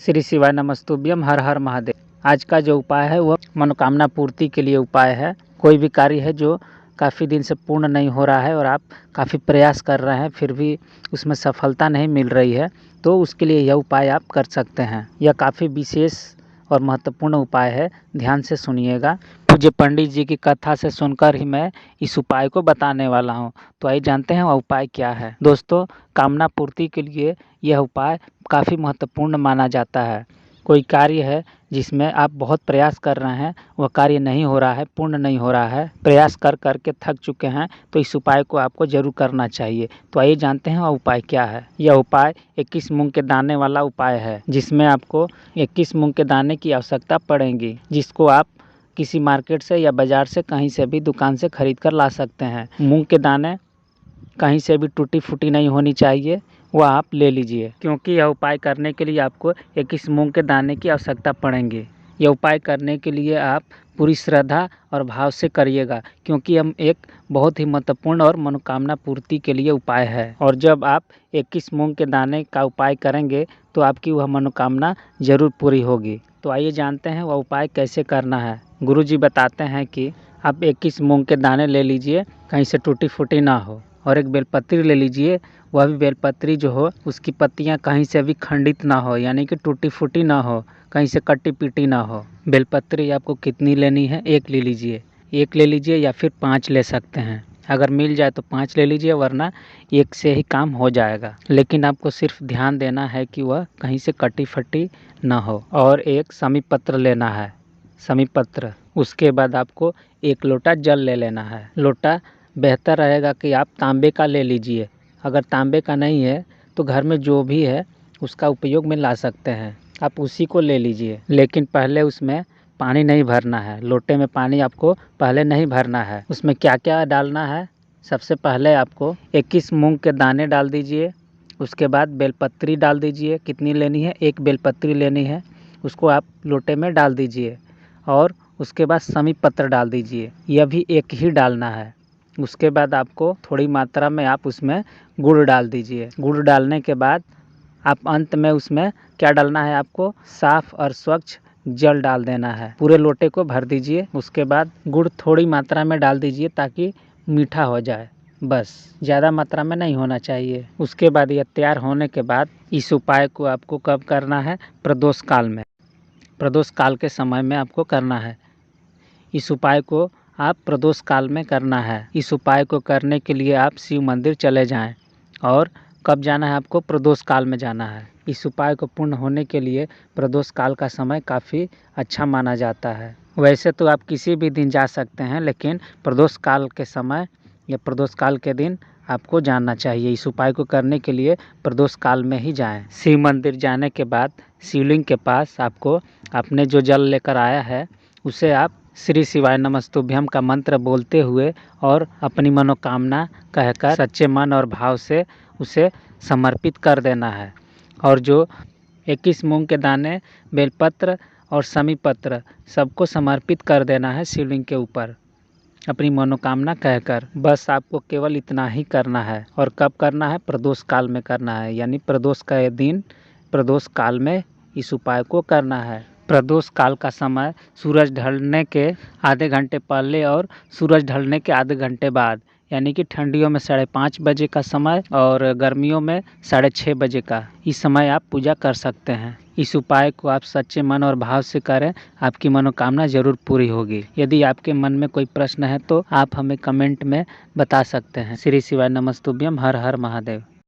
श्री शिवाय नमस्तुभ्यम, हर हर महादेव। आज का जो उपाय है वह मनोकामना पूर्ति के लिए उपाय है। कोई भी कार्य है जो काफ़ी दिन से पूर्ण नहीं हो रहा है और आप काफ़ी प्रयास कर रहे हैं फिर भी उसमें सफलता नहीं मिल रही है, तो उसके लिए यह उपाय आप कर सकते हैं। यह काफ़ी विशेष और महत्वपूर्ण उपाय है, ध्यान से सुनिएगा। पूज्य पंडित जी की कथा से सुनकर ही मैं इस उपाय को बताने वाला हूँ। तो आइए जानते हैं वह उपाय क्या है। दोस्तों, कामना पूर्ति के लिए यह उपाय काफ़ी महत्वपूर्ण माना जाता है। कोई कार्य है जिसमें आप बहुत प्रयास कर रहे हैं, वह कार्य नहीं हो रहा है, पूर्ण नहीं हो रहा है, प्रयास कर कर के थक चुके हैं, तो इस उपाय को आपको ज़रूर करना चाहिए। तो आइए जानते हैं वह उपाय क्या है। यह उपाय 21 मूंग के दाने वाला उपाय है, जिसमें आपको 21 मूंग के दाने की आवश्यकता पड़ेगी, जिसको आप किसी मार्केट से या बाज़ार से कहीं से भी दुकान से खरीद कर ला सकते हैं। मूंग के दाने कहीं से भी टूटी फूटी नहीं होनी चाहिए, वह आप ले लीजिए, क्योंकि यह उपाय करने के लिए आपको 21 मूंग के दाने की आवश्यकता पड़ेंगी। यह उपाय करने के लिए आप पूरी श्रद्धा और भाव से करिएगा, क्योंकि हम एक बहुत ही महत्वपूर्ण और मनोकामना पूर्ति के लिए उपाय है। और जब आप 21 मूंग के दाने का उपाय करेंगे तो आपकी वह मनोकामना ज़रूर पूरी होगी। तो आइए जानते हैं वह उपाय कैसे करना है। गुरु जी बताते हैं कि आप 21 मूंग के दाने ले लीजिए, कहीं से टूटी फूटी ना हो, और एक बेलपत्री ले लीजिए। वह भी बेलपत्री जो हो उसकी पत्तियां कहीं से भी खंडित ना हो, यानी कि टूटी फूटी ना हो, कहीं से कटी पीटी ना हो। बेलपत्री आपको कितनी लेनी है? एक ले लीजिए, एक ले लीजिए या फिर 5 ले सकते हैं। अगर मिल जाए तो 5 ले लीजिए, वरना एक से ही काम हो जाएगा। लेकिन आपको सिर्फ ध्यान देना है कि वह कहीं से कटी फटी ना हो। और एक समी पत्र लेना है, समी पत्र। उसके बाद आपको 1 लोटा जल ले लेना है। लोटा बेहतर रहेगा कि आप तांबे का ले लीजिए। अगर तांबे का नहीं है तो घर में जो भी है उसका उपयोग में ला सकते हैं, आप उसी को ले लीजिए। लेकिन पहले उसमें पानी नहीं भरना है, लोटे में पानी आपको पहले नहीं भरना है। उसमें क्या क्या डालना है? सबसे पहले आपको 21 मूंग के दाने डाल दीजिए। उसके बाद बेलपत्री डाल दीजिए। कितनी लेनी है? 1 बेलपत्री लेनी है, उसको आप लोटे में डाल दीजिए। और उसके बाद समी पत्र डाल दीजिए, यह भी एक ही डालना है। उसके बाद आपको थोड़ी मात्रा में आप उसमें गुड़ डाल दीजिए। गुड़ डालने के बाद आप अंत में उसमें क्या डालना है? आपको साफ़ और स्वच्छ जल डाल देना है। पूरे लोटे को भर दीजिए। उसके बाद गुड़ थोड़ी मात्रा में डाल दीजिए ताकि मीठा हो जाए, बस ज़्यादा मात्रा में नहीं होना चाहिए। उसके बाद यह तैयार होने के बाद इस उपाय को आपको कब करना है? प्रदोष काल में, प्रदोष काल के समय में आपको करना है। इस उपाय को आप प्रदोष काल में करना है। इस उपाय को करने के लिए आप शिव मंदिर चले जाएं। और कब जाना है आपको? प्रदोष काल में जाना है। इस उपाय को पूर्ण होने के लिए प्रदोष काल का समय काफ़ी अच्छा माना जाता है। वैसे तो आप किसी भी दिन जा सकते हैं, लेकिन प्रदोष काल के समय या प्रदोष काल के दिन आपको जाना चाहिए। इस उपाय को करने के लिए प्रदोष काल में ही जाएं। शिव मंदिर जाने के बाद शिवलिंग के पास आपको आपने जो जल लेकर आया है उसे आप श्री शिवाय नमस्तुभ्यम का मंत्र बोलते हुए और अपनी मनोकामना कहकर सच्चे मन और भाव से उसे समर्पित कर देना है। और जो 21 मूंग के दाने, बेलपत्र और समी पत्र सबको समर्पित कर देना है शिवलिंग के ऊपर, अपनी मनोकामना कहकर। बस आपको केवल इतना ही करना है। और कब करना है? प्रदोष काल में करना है, यानी प्रदोष का ये दिन प्रदोष काल में इस उपाय को करना है। प्रदोष काल का समय सूरज ढलने के आधे घंटे पहले और सूरज ढलने के आधे घंटे बाद, यानी कि ठंडियों में 5:30 बजे का समय और गर्मियों में 6:30 बजे का, इस समय आप पूजा कर सकते हैं। इस उपाय को आप सच्चे मन और भाव से करें, आपकी मनोकामना ज़रूर पूरी होगी। यदि आपके मन में कोई प्रश्न है तो आप हमें कमेंट में बता सकते हैं। श्री शिवाय नमस्तुभ्यम, हर हर महादेव।